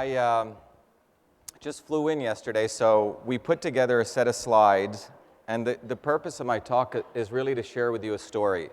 I just flew in yesterday, so we put together a set of slides, and the purpose of my talk is really to share with you a story.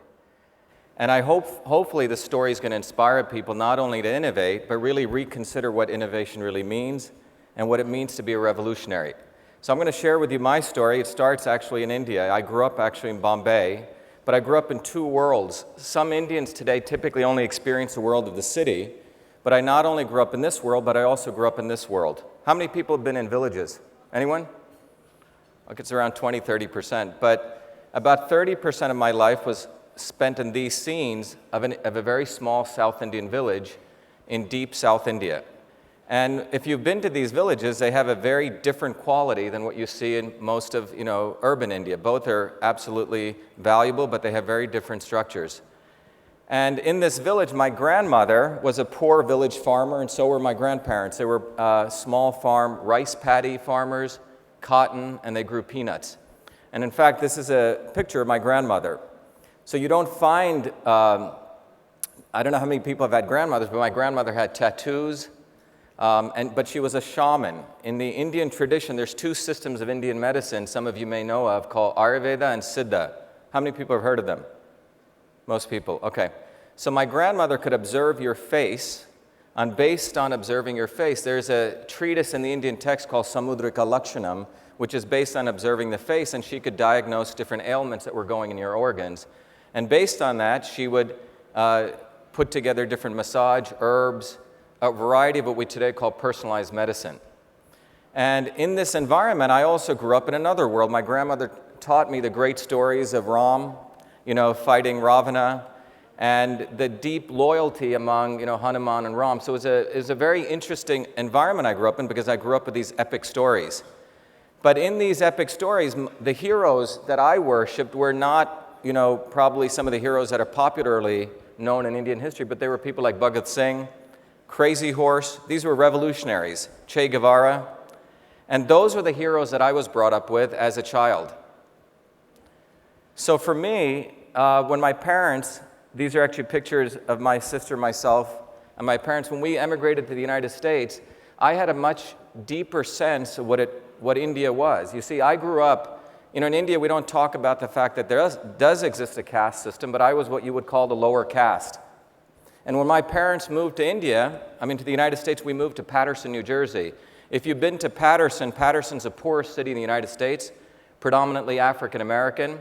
And I hopefully the story is going to inspire people not only to innovate, but really reconsider what innovation really means and what it means to be a revolutionary. So I'm going to share with you my story. It starts actually in India. I grew up actually in Bombay, but I grew up in two worlds. Some Indians today typically only experience the world of the city, but I not only grew up in this world, but I also grew up in this world. How many people have been in villages? Anyone? Okay, it's around 20-30%, but about 30% of my life was spent in these scenes of a very small South Indian village in deep South India. And if you've been to these villages, they have a very different quality than what you see in most of, urban India. Both are absolutely valuable, but they have very different structures. And in this village, my grandmother was a poor village farmer, and so were my grandparents. They were small farm rice paddy farmers, cotton, and they grew peanuts. And in fact, this is a picture of my grandmother. So you don't find, I don't know how many people have had grandmothers, but my grandmother had tattoos, but she was a shaman. In the Indian tradition, there's two systems of Indian medicine some of you may know of called Ayurveda and Siddha. How many people have heard of them? Most people, okay. So my grandmother could observe your face, and based on observing your face, there's a treatise in the Indian text called Samudrika Lakshanam, which is based on observing the face, and she could diagnose different ailments that were going in your organs. And based on that, she would put together different massage, herbs, a variety of what we today call personalized medicine. And in this environment, I also grew up in another world. My grandmother taught me the great stories of Ram, fighting Ravana, and the deep loyalty among, Hanuman and Ram. So it was a very interesting environment I grew up in because I grew up with these epic stories. But in these epic stories, the heroes that I worshipped were not, probably some of the heroes that are popularly known in Indian history, but they were people like Bhagat Singh, Crazy Horse. These were revolutionaries, Che Guevara. And those were the heroes that I was brought up with as a child. So for me, when my parents, these are actually pictures of my sister, myself, and my parents, when we emigrated to the United States, I had a much deeper sense of what India was. You see, I grew up, in India we don't talk about the fact that there does exist a caste system, but I was what you would call the lower caste. And when my parents moved to India, to the United States, we moved to Paterson, New Jersey. If you've been to Paterson, Paterson's the poorest city in the United States, predominantly African American.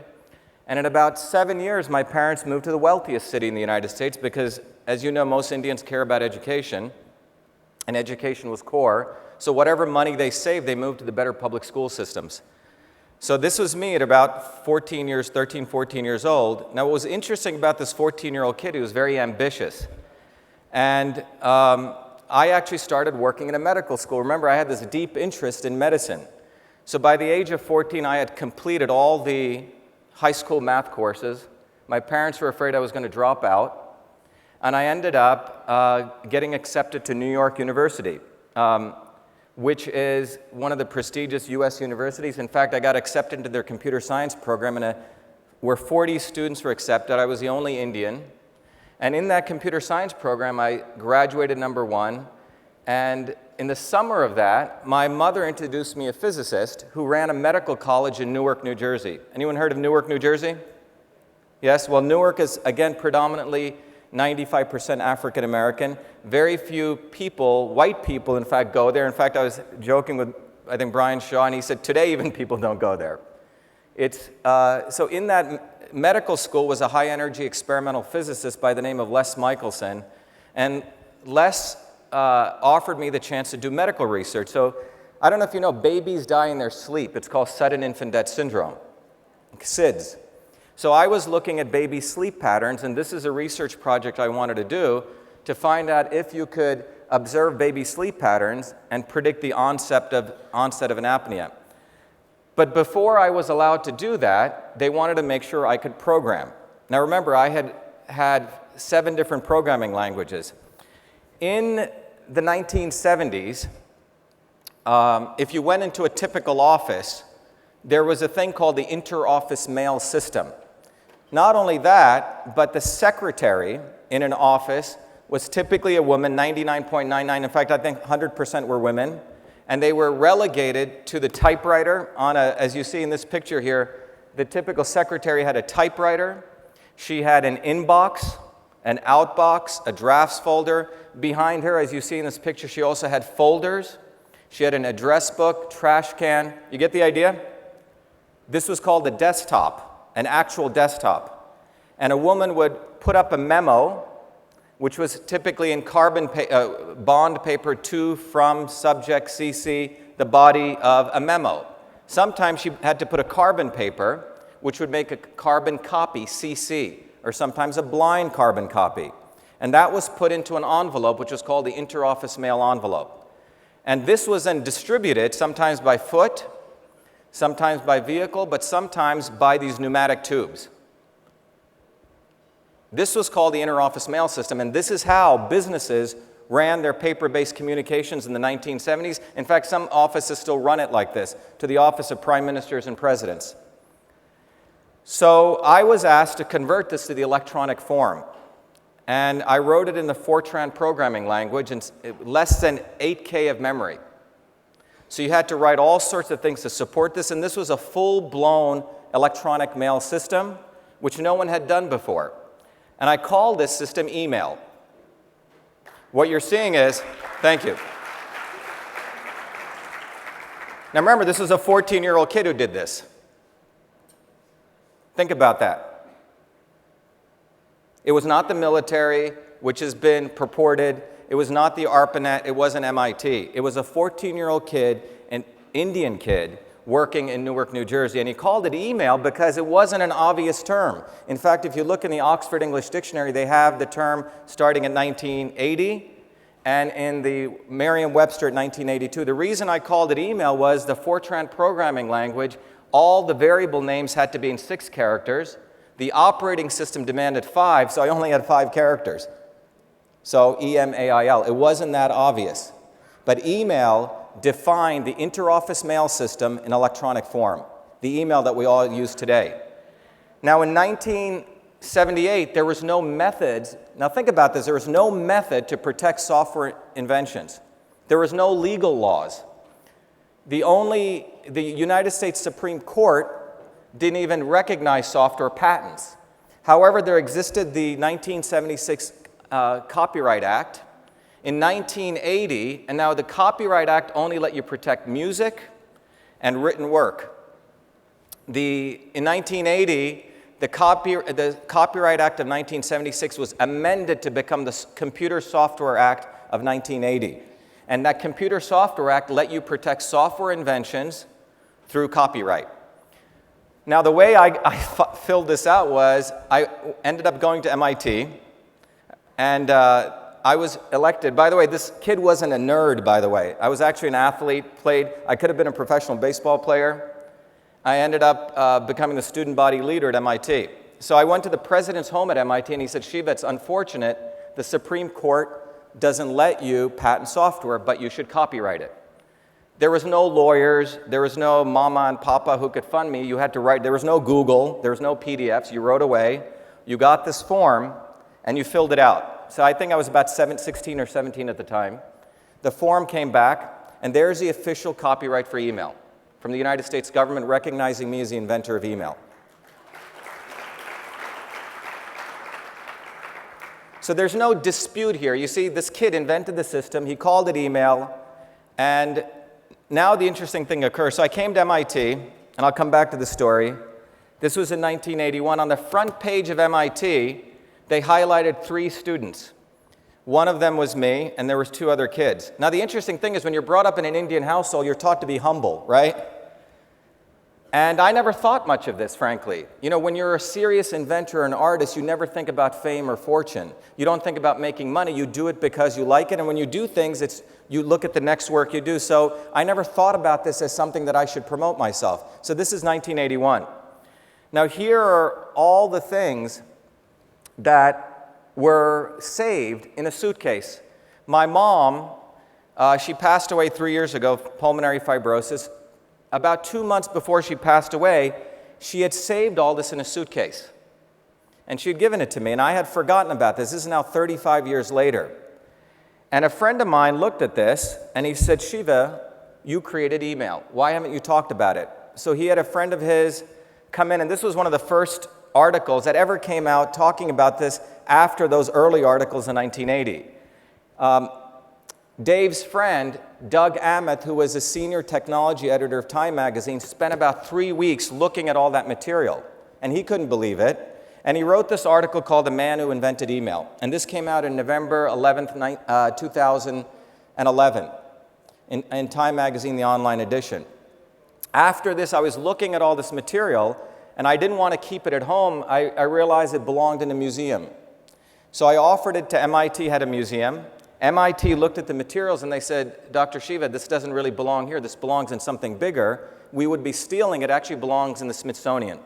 And in about 7 years, my parents moved to the wealthiest city in the United States because, as you know, most Indians care about education, and education was core. So whatever money they saved, they moved to the better public school systems. So this was me at about 13, 14 years old. Now, what was interesting about this 14-year-old kid, he was very ambitious. And I actually started working in a medical school. Remember, I had this deep interest in medicine. So by the age of 14, I had completed all the high school math courses. My parents were afraid I was going to drop out. And I ended up getting accepted to New York University, which is one of the prestigious U.S. universities. In fact, I got accepted into their computer science program, where 40 students were accepted. I was the only Indian. And in that computer science program, I graduated #1. And in the summer of that, my mother introduced me a physicist who ran a medical college in Newark, New Jersey. Anyone heard of Newark, New Jersey? Yes? Well, Newark is, again, predominantly 95% African American. Very few people, white people, in fact, go there. In fact, I was joking with, I think, Brian Shaw, and he said, today even people don't go there. So in that medical school was a high-energy experimental physicist by the name of Les Michelson, and Les offered me the chance to do medical research. So I don't know if you know, babies die in their sleep. It's called sudden infant death syndrome, SIDS. So I was looking at baby sleep patterns, and this is a research project I wanted to do to find out if you could observe baby sleep patterns and predict the onset of an apnea. But before I was allowed to do that, they wanted to make sure I could program. Now remember, I had 7 different programming languages. In the 1970s, if you went into a typical office, there was a thing called the inter-office mail system. Not only that, but the secretary in an office was typically a woman, 99.99. In fact, I think 100% were women. And they were relegated to the typewriter on as you see in this picture here, the typical secretary had a typewriter. She had an inbox, an outbox, a drafts folder. Behind her, as you see in this picture, she also had folders. She had an address book, trash can. You get the idea? This was called a desktop, an actual desktop. And a woman would put up a memo, which was typically in bond paper to, from, subject, CC, the body of a memo. Sometimes she had to put a carbon paper, which would make a carbon copy, CC, or sometimes a blind carbon copy. And that was put into an envelope, which was called the interoffice mail envelope. And this was then distributed, sometimes by foot, sometimes by vehicle, but sometimes by these pneumatic tubes. This was called the interoffice mail system, and this is how businesses ran their paper-based communications in the 1970s. In fact, some offices still run it like this, to the office of prime ministers and presidents. So I was asked to convert this to the electronic form, and I wrote it in the Fortran programming language in less than 8K of memory. So you had to write all sorts of things to support this, and this was a full-blown electronic mail system, which no one had done before. And I called this system email. What you're seeing is, thank you. Now remember, this was a 14-year-old kid who did this. Think about that. It was not the military, which has been purported. It was not the ARPANET. It wasn't MIT. It was a 14-year-old kid, an Indian kid, working in Newark, New Jersey, and he called it email because it wasn't an obvious term. In fact, if you look in the Oxford English Dictionary, they have the term starting in 1980, and in the Merriam-Webster at 1982. The reason I called it email was the Fortran programming language, all the variable names had to be in 6 characters. The operating system demanded 5, so I only had 5 characters. So E-M-A-I-L. It wasn't that obvious. But email defined the interoffice mail system in electronic form, the email that we all use today. Now in 1978, there was no methods. Now think about this. There was no method to protect software inventions. There was no legal laws. The United States Supreme Court didn't even recognize software patents. However, there existed the 1976 Copyright Act. In 1980, and now the Copyright Act only let you protect music and written work. In 1980, the Copyright Act of 1976 was amended to become the Computer Software Act of 1980. And that Computer Software Act let you protect software inventions through copyright. Now, the way I filled this out was I ended up going to MIT, and I was elected. By the way, this kid wasn't a nerd, by the way. I was actually an athlete, I could have been a professional baseball player. I ended up becoming the student body leader at MIT. So I went to the president's home at MIT, and he said, Shiva, it's unfortunate the Supreme Court doesn't let you patent software, but you should copyright it. There was no lawyers, there was no mama and papa who could fund me. You had to write, there was no Google, there was no PDFs. You wrote away, you got this form, and you filled it out. So I think I was about 16 or 17 at the time. The form came back, and there's the official copyright for email from the United States government recognizing me as the inventor of email. So there's no dispute here. You see, this kid invented the system, he called it email, and now the interesting thing occurs. So I came to MIT, and I'll come back to the story. This was in 1981. On the front page of MIT, they highlighted 3 students. One of them was me, and there was 2 other kids. Now, the interesting thing is when you're brought up in an Indian household, you're taught to be humble, right? And I never thought much of this, frankly. You know, when you're a serious inventor or an artist, you never think about fame or fortune. You don't think about making money. You do it because you like it, and when you do things, you look at the next work you do. So I never thought about this as something that I should promote myself. So this is 1981. Now, here are all the things that were saved in a suitcase. My mom, she passed away 3 years ago, pulmonary fibrosis. About 2 months before she passed away, she had saved all this in a suitcase. And she had given it to me, and I had forgotten about this. This is now 35 years later. And a friend of mine looked at this, and he said, Shiva, you created email. Why haven't you talked about it? So he had a friend of his come in, and this was one of the first articles that ever came out talking about this after those early articles in 1980. Dave's friend, Doug Amick, who was a senior technology editor of Time magazine, spent about 3 weeks looking at all that material, and he couldn't believe it. And he wrote this article called The Man Who Invented Email. And this came out on November 11th, 2011 in Time magazine, the online edition. After this, I was looking at all this material, and I didn't want to keep it at home. I realized it belonged in a museum. So I offered it to MIT, had a museum. MIT looked at the materials and they said, Dr. Shiva, this doesn't really belong here. This belongs in something bigger. We would be stealing. It actually belongs in the Smithsonian.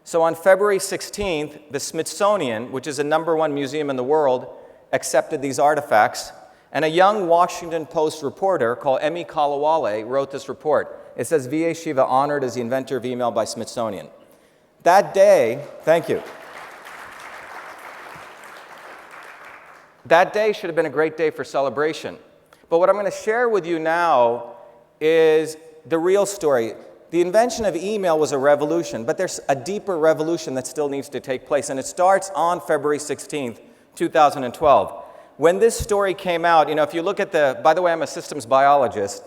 So on February 16th, the Smithsonian, which is the #1 museum in the world, accepted these artifacts. And a young Washington Post reporter called Emmy Kalawale wrote this report. It says, V.A. Shiva honored as the inventor of email by Smithsonian. That day, thank you. That day should have been a great day for celebration. But what I'm going to share with you now is the real story. The invention of email was a revolution, but there's a deeper revolution that still needs to take place, and it starts on February 16th, 2012. When this story came out, if you look at by the way, I'm a systems biologist,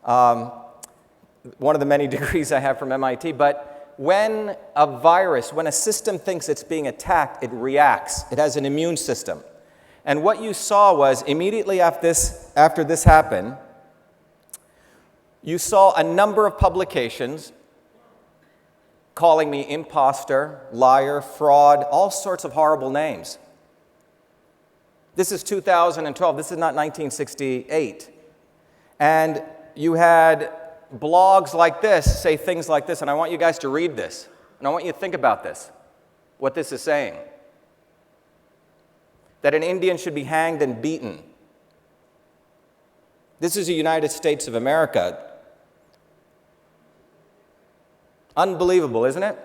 one of the many degrees I have from MIT, but when a system thinks it's being attacked, it reacts. It has an immune system. And what you saw was, immediately after this happened, you saw a number of publications calling me imposter, liar, fraud, all sorts of horrible names. This is 2012. This is not 1968. And you had blogs like this say things like this, and I want you guys to read this, and I want you to think about this, what this is saying. That an Indian should be hanged and beaten. This is the United States of America. Unbelievable, isn't it?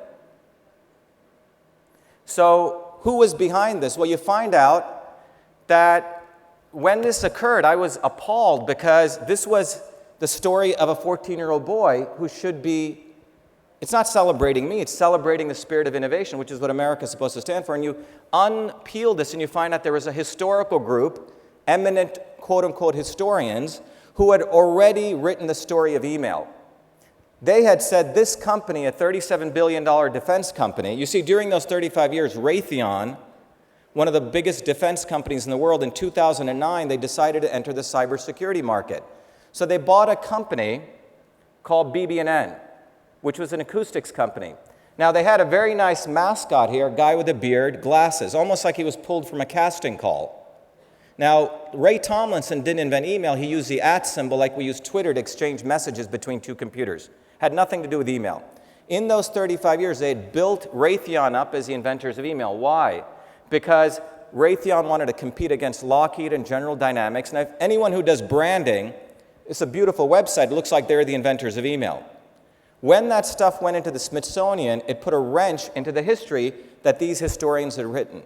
So, who was behind this? Well, you find out that when this occurred, I was appalled because this was the story of a 14-year-old boy who should be, it's not celebrating me, it's celebrating the spirit of innovation, which is what America is supposed to stand for. And you unpeel this and you find out there was a historical group, eminent quote-unquote historians, who had already written the story of email. They had said this company, a $37 billion defense company, you see, during those 35 years, Raytheon, one of the biggest defense companies in the world, in 2009, they decided to enter the cybersecurity market. So they bought a company called BB&N, which was an acoustics company. Now, they had a very nice mascot here, a guy with a beard, glasses, almost like he was pulled from a casting call. Now, Ray Tomlinson didn't invent email. He used the @ symbol like we use Twitter to exchange messages between two computers. Had nothing to do with email. In those 35 years, they had built Raytheon up as the inventors of email. Why? Because Raytheon wanted to compete against Lockheed and General Dynamics. And if anyone who does branding, it's a beautiful website. It looks like they're the inventors of email. When that stuff went into the Smithsonian, it put a wrench into the history that these historians had written.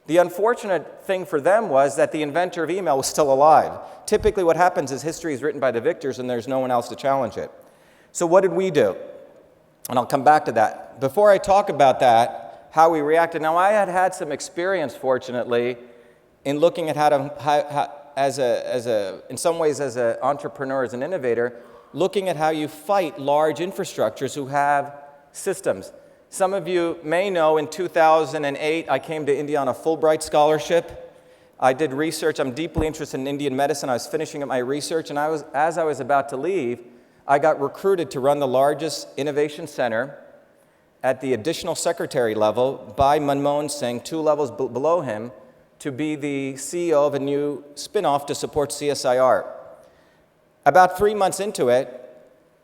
The unfortunate thing for them was that the inventor of email was still alive. Typically what happens is history is written by the victors and there's no one else to challenge it. So what did we do? And I'll come back to that. Before I talk about that, how we reacted. Now, I had some experience, fortunately, in looking at in some ways as an entrepreneur, as an innovator, looking at how you fight large infrastructures who have systems. Some of you may know in 2008, I came to India on a Fulbright scholarship. I did research. I'm deeply interested in Indian medicine. I was finishing up my research, and as I was about to leave, I got recruited to run the largest innovation center at the additional secretary level by Manmohan Singh, 2 levels below him, to be the CEO of a new spin-off to support CSIR. About 3 months into it,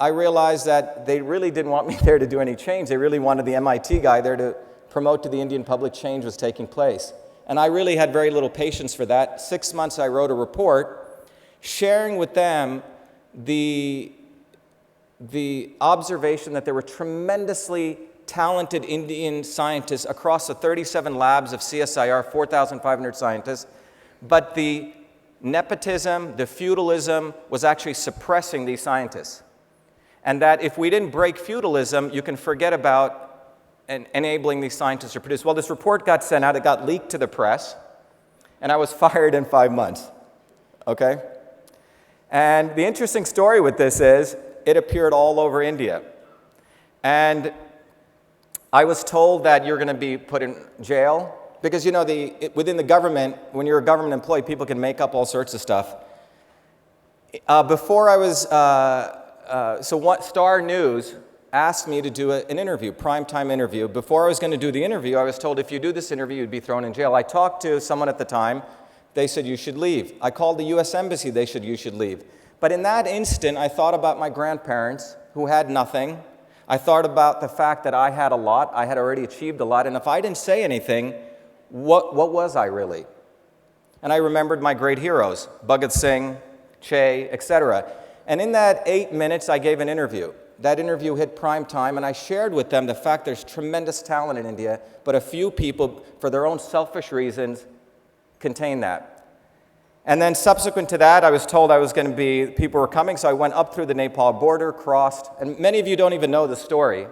I realized that they really didn't want me there to do any change. They really wanted the MIT guy there to promote to the Indian public change was taking place. And I really had very little patience for that. 6 months I wrote a report sharing with them the observation that there were tremendously talented Indian scientists across the 37 labs of CSIR, 4,500 scientists, but the nepotism, the feudalism was actually suppressing these scientists. And that if we didn't break feudalism, you can forget about enabling these scientists to produce. Well, this report got sent out, it got leaked to the press, and I was fired in 5 months, okay? And the interesting story with this is, it appeared all over India. And I was told that you're going to be put in jail, because you know, within the government, when you're a government employee, people can make up all sorts of stuff. Before I was, Star News asked me to do an interview, primetime interview. Before I was going to do the interview, I was told if you do this interview, you'd be thrown in jail. I talked to someone at the time. They said, you should leave. I called the U.S. Embassy. They said, you should leave. But in that instant, I thought about my grandparents who had nothing. I thought about the fact that I had a lot. I had already achieved a lot. And if I didn't say anything, what was I really? And I remembered my great heroes, Bhagat Singh, Che, etc. And in that 8 minutes, I gave an interview. That interview hit prime time, and I shared with them the fact there's tremendous talent in India, but a few people, for their own selfish reasons, contain that. And then subsequent to that, I was told people were coming, so I went up through the Nepal border, crossed, and many of you don't even know the story.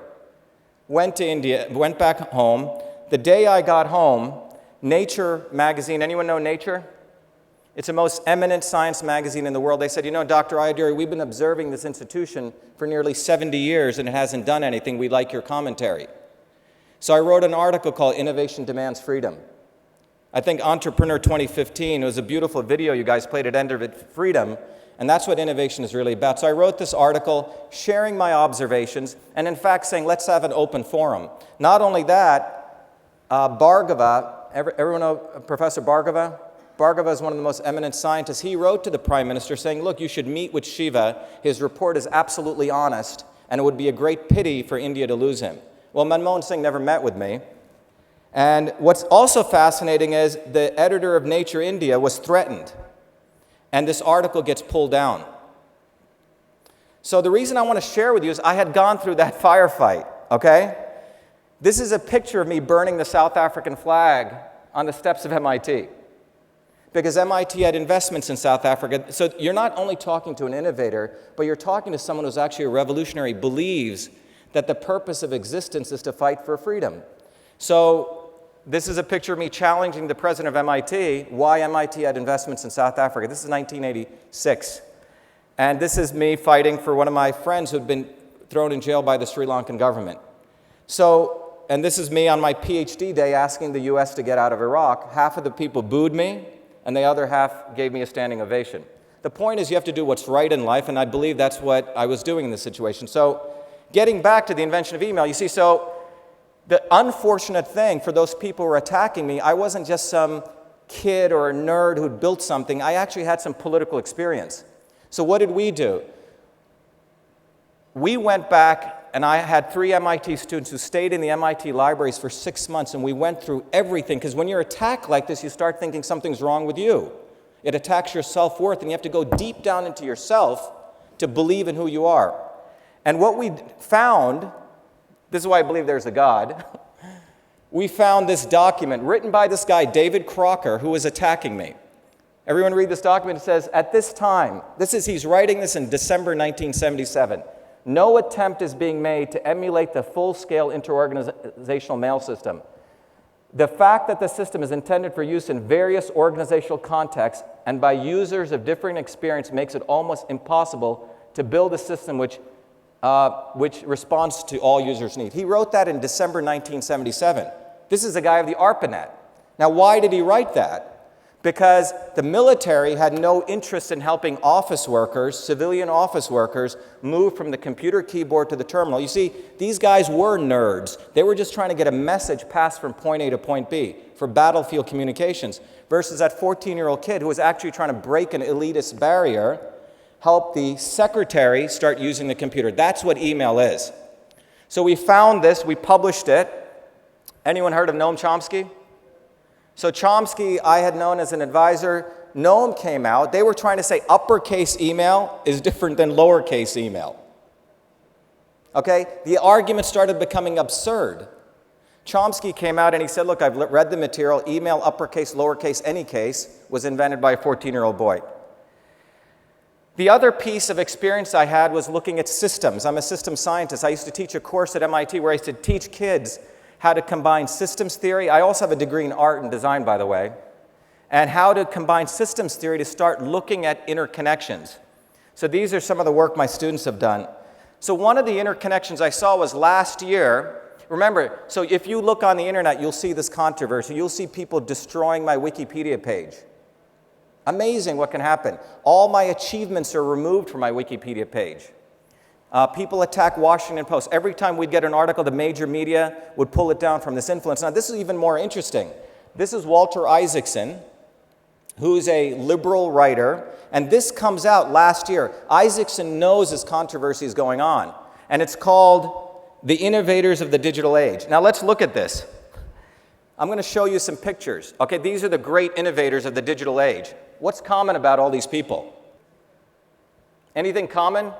Went to India, went back home. The day I got home, Nature magazine, anyone know Nature? It's the most eminent science magazine in the world. They said, you know, Dr. Ayyadurai, we've been observing this institution for nearly 70 years and it hasn't done anything. We'd like your commentary. So I wrote an article called Innovation Demands Freedom. I think Entrepreneur 2015, it was a beautiful video you guys played at end of it, freedom, and that's what innovation is really about. So I wrote this article sharing my observations and in fact saying, let's have an open forum. Not only that, Bhargava, everyone know Professor Bhargava? Bhargava is one of the most eminent scientists. He wrote to the Prime Minister saying, look, you should meet with Shiva. His report is absolutely honest, and it would be a great pity for India to lose him. Well, Manmohan Singh never met with me. And what's also fascinating is the editor of Nature India was threatened, and this article gets pulled down. So the reason I want to share with you is I had gone through that firefight, okay? This is a picture of me burning the South African flag on the steps of MIT. Because MIT had investments in South Africa. So you're not only talking to an innovator, but you're talking to someone who's actually a revolutionary, believes that the purpose of existence is to fight for freedom. So this is a picture of me challenging the president of MIT, why MIT had investments in South Africa. This is 1986. And this is me fighting for one of my friends who had been thrown in jail by the Sri Lankan government. So, and this is me on my PhD day asking the US to get out of Iraq. Half of the people booed me, and the other half gave me a standing ovation. The point is you have to do what's right in life, and I believe that's what I was doing in this situation. So getting back to the invention of email, you see, so the unfortunate thing for those people who were attacking me, I wasn't just some kid or a nerd who'd built something. I actually had some political experience. So what did we do? We went back, and I had 3 MIT students who stayed in the MIT libraries for 6 months, and we went through everything, because when you're attacked like this, you start thinking something's wrong with you. It attacks your self-worth, and you have to go deep down into yourself to believe in who you are. And what we found, this is why I believe there's a God, we found this document written by this guy, David Crocker, who was attacking me. Everyone read this document. It says, at this time, he's writing this in December 1977, no attempt is being made to emulate the full-scale interorganizational mail system. The fact that the system is intended for use in various organizational contexts and by users of differing experience makes it almost impossible to build a system which responds to all users' needs. He wrote that in December 1977. This is a guy of the ARPANET. Now, why did he write that? Because the military had no interest in helping office workers, civilian office workers, move from the computer keyboard to the terminal. You see, these guys were nerds. They were just trying to get a message passed from point A to point B for battlefield communications, versus that 14-year-old kid who was actually trying to break an elitist barrier, help the secretary start using the computer. That's what email is. So we found this, we published it. Anyone heard of Noam Chomsky? So Chomsky, I had known as an advisor. Noam came out. They were trying to say uppercase email is different than lowercase email. Okay? The argument started becoming absurd. Chomsky came out and he said, look, I've read the material. Email, uppercase, lowercase, any case, was invented by a 14-year-old boy. The other piece of experience I had was looking at systems. I'm a systems scientist. I used to teach a course at MIT where I used to teach kids how to combine systems theory. I also have a degree in art and design, by the way, and how to combine systems theory to start looking at interconnections. So these are some of the work my students have done. So one of the interconnections I saw was last year. Remember, so if you look on the internet, you'll see this controversy. You'll see people destroying my Wikipedia page. Amazing what can happen. All my achievements are removed from my Wikipedia page. People attack Washington Post. Every time we'd get an article, the major media would pull it down from this influence. Now, this is even more interesting. This is Walter Isaacson, who's a liberal writer, and this comes out last year. Isaacson knows this controversy is going on, and it's called The Innovators of the Digital Age. Now, let's look at this. I'm going to show you some pictures. Okay, these are the great innovators of the digital age. What's common about all these people? Anything common?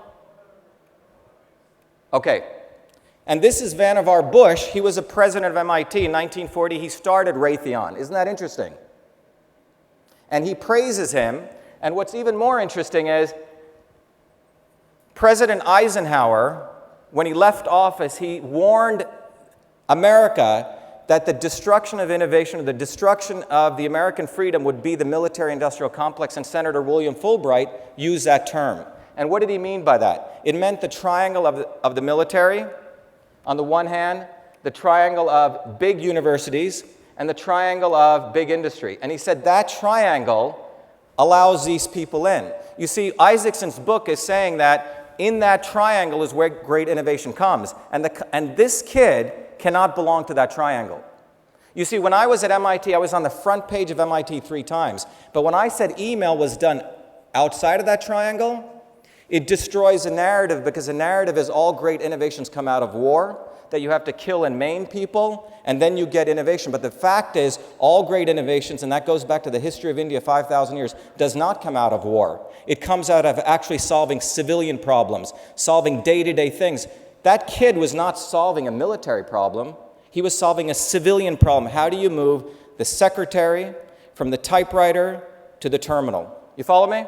Okay. And this is Vannevar Bush. He was a president of MIT in 1940. He started Raytheon. Isn't that interesting? And he praises him. And what's even more interesting is President Eisenhower, when he left office, he warned America that the destruction of innovation, or the destruction of the American freedom would be the military-industrial complex, and Senator William Fulbright used that term. And what did he mean by that? It meant the triangle of the military, on the one hand, the triangle of big universities, and the triangle of big industry. And he said that triangle allows these people in. You see, Isaacson's book is saying that in that triangle is where great innovation comes. And this kid cannot belong to that triangle. You see, when I was at MIT, I was on the front page of MIT 3 times. But when I said email was done outside of that triangle, it destroys a narrative, because a narrative is all great innovations come out of war, that you have to kill and maim people, and then you get innovation. But the fact is, all great innovations, and that goes back to the history of India 5,000 years, does not come out of war. It comes out of actually solving civilian problems, solving day-to-day things. That kid was not solving a military problem. He was solving a civilian problem. How do you move the secretary from the typewriter to the terminal? You follow me?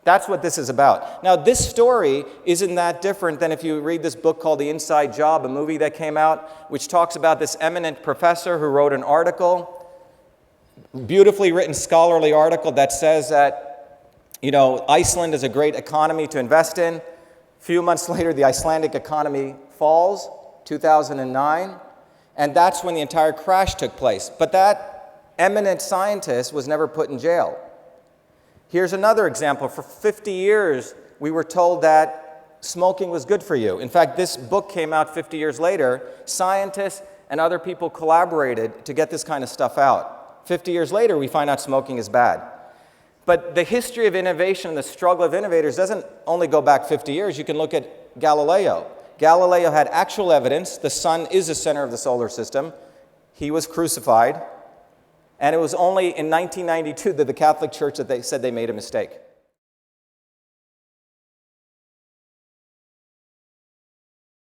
That's what this is about. Now, this story isn't that different than if you read this book called The Inside Job, a movie that came out, which talks about this eminent professor who wrote an article, beautifully written scholarly article that says that, Iceland is a great economy to invest in. A few months later, the Icelandic economy falls, 2009, and that's when the entire crash took place. But that eminent scientist was never put in jail. Here's another example. For 50 years, we were told that smoking was good for you. In fact, this book came out 50 years later. Scientists and other people collaborated to get this kind of stuff out. 50 years later, we find out smoking is bad. But the history of innovation and the struggle of innovators doesn't only go back 50 years. You can look at Galileo. Galileo had actual evidence. The sun is the center of the solar system. He was crucified. And it was only in 1992 that the Catholic Church that they said they made a mistake.